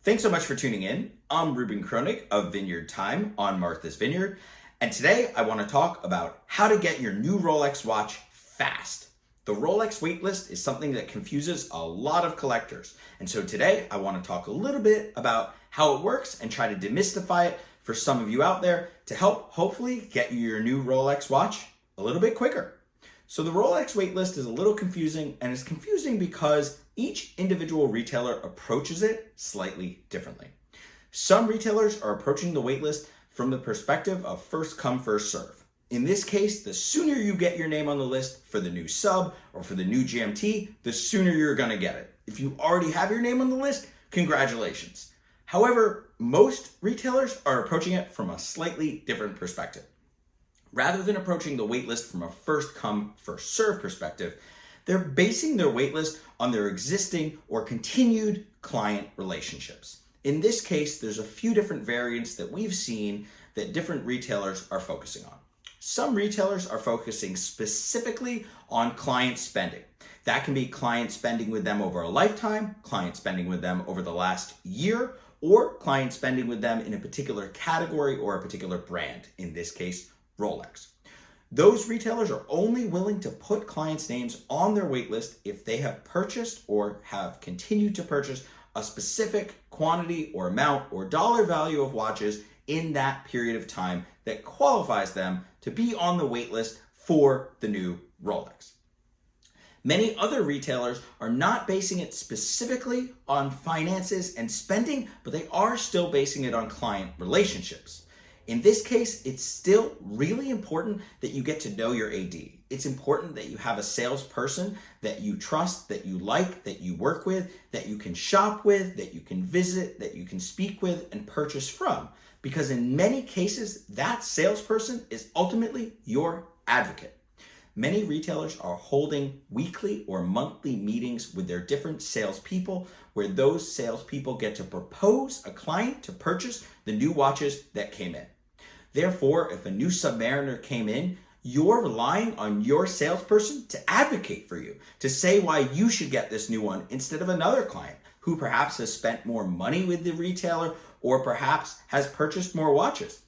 Thanks so much for tuning in. I'm Ruben Kronig of Vineyard Time on Martha's Vineyard, and today I want to talk about how to get your new Rolex watch fast. The Rolex Waitlist is something that confuses a lot of collectors, and so today I want to talk a little bit about how it works and try to demystify it for some of you out there to help hopefully get you your new Rolex watch a little bit quicker. So the Rolex waitlist is a little confusing, and it's confusing because each individual retailer approaches it slightly differently. Some retailers are approaching the waitlist from the perspective of first come, first serve. In this case, the sooner you get your name on the list for the new sub or for the new GMT, the sooner you're gonna get it. If you already have your name on the list, congratulations. However, most retailers are approaching it from a slightly different perspective. Rather than approaching the waitlist from a first come, first serve perspective, they're basing their waitlist on their existing or continued client relationships. In this case, there's a few different variants that we've seen that different retailers are focusing on. Some retailers are focusing specifically on client spending. That can be client spending with them over a lifetime, client spending with them over the last year, or client spending with them in a particular category or a particular brand, in this case, Rolex. Those retailers are only willing to put clients' names on their waitlist if they have purchased or have continued to purchase a specific quantity or amount or dollar value of watches in that period of time that qualifies them to be on the waitlist for the new Rolex. Many other retailers are not basing it specifically on finances and spending, but they are still basing it on client relationships. In this case, it's still really important that you get to know your AD. It's important that you have a salesperson that you trust, that you like, that you work with, that you can shop with, that you can visit, that you can speak with and purchase from. Because in many cases, that salesperson is ultimately your advocate. Many retailers are holding weekly or monthly meetings with their different salespeople where those salespeople get to propose a client to purchase the new watches that came in. Therefore, if a new Submariner came in, you're relying on your salesperson to advocate for you, to say why you should get this new one instead of another client who perhaps has spent more money with the retailer or perhaps has purchased more watches.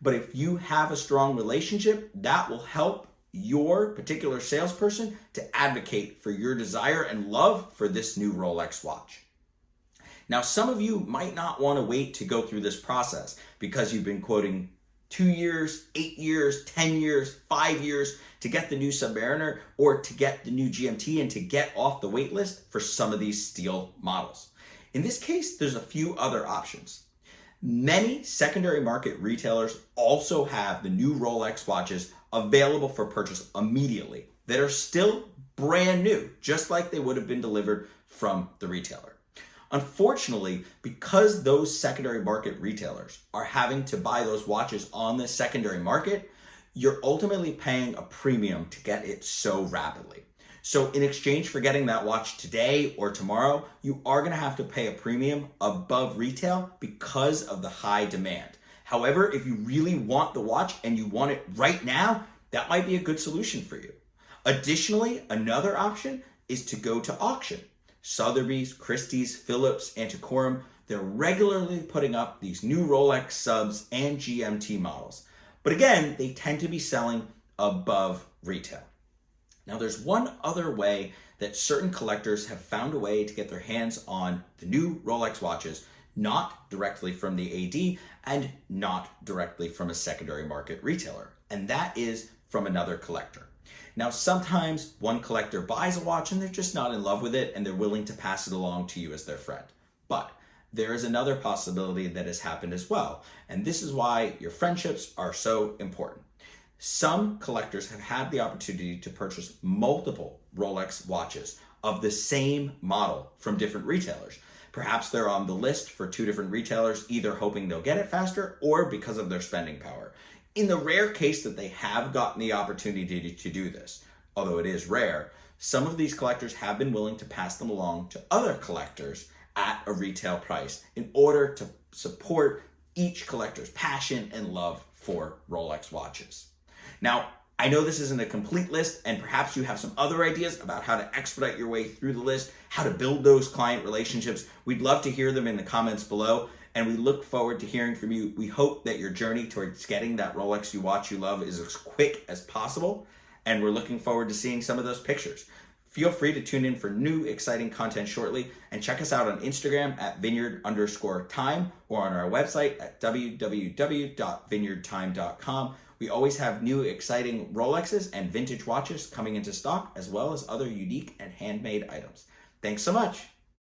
But if you have a strong relationship, that will help your particular salesperson to advocate for your desire and love for this new Rolex watch. Now, some of you might not want to wait to go through this process because you've been quoting 2 years, 8 years, 10 years, 5 years to get the new Submariner or to get the new GMT and to get off the wait list for some of these steel models. In this case, there's a few other options. Many secondary market retailers also have the new Rolex watches available for purchase immediately that are still brand new, just like they would have been delivered from the retailer. Unfortunately, because those secondary market retailers are having to buy those watches on the secondary market, you're ultimately paying a premium to get it so rapidly. So in exchange for getting that watch today or tomorrow, you are going to have to pay a premium above retail because of the high demand. However, if you really want the watch and you want it right now, that might be a good solution for you. Additionally, another option is to go to auction. Sotheby's, Christie's, Phillips, Antiquorum, they're regularly putting up these new Rolex subs and GMT models. But again, they tend to be selling above retail. Now, there's one other way that certain collectors have found a way to get their hands on the new Rolex watches, not directly from the AD and not directly from a secondary market retailer, and that is from another collector. Now, sometimes one collector buys a watch and they're just not in love with it and they're willing to pass it along to you as their friend. But there is another possibility that has happened as well, and this is why your friendships are so important. Some collectors have had the opportunity to purchase multiple Rolex watches of the same model from different retailers. Perhaps they're on the list for 2 different retailers, either hoping they'll get it faster or because of their spending power. In the rare case that they have gotten the opportunity to do this, although it is rare, some of these collectors have been willing to pass them along to other collectors at a retail price in order to support each collector's passion and love for Rolex watches. Now, I know this isn't a complete list, and perhaps you have some other ideas about how to expedite your way through the list, how to build those client relationships. We'd love to hear them in the comments below, and we look forward to hearing from you. We hope that your journey towards getting that Rolex watch you love is as quick as possible, and we're looking forward to seeing some of those pictures. Feel free to tune in for new exciting content shortly, and check us out on Instagram at vineyard_time or on our website at www.vineyardtime.com. We always have new exciting Rolexes and vintage watches coming into stock, as well as other unique and handmade items. Thanks so much.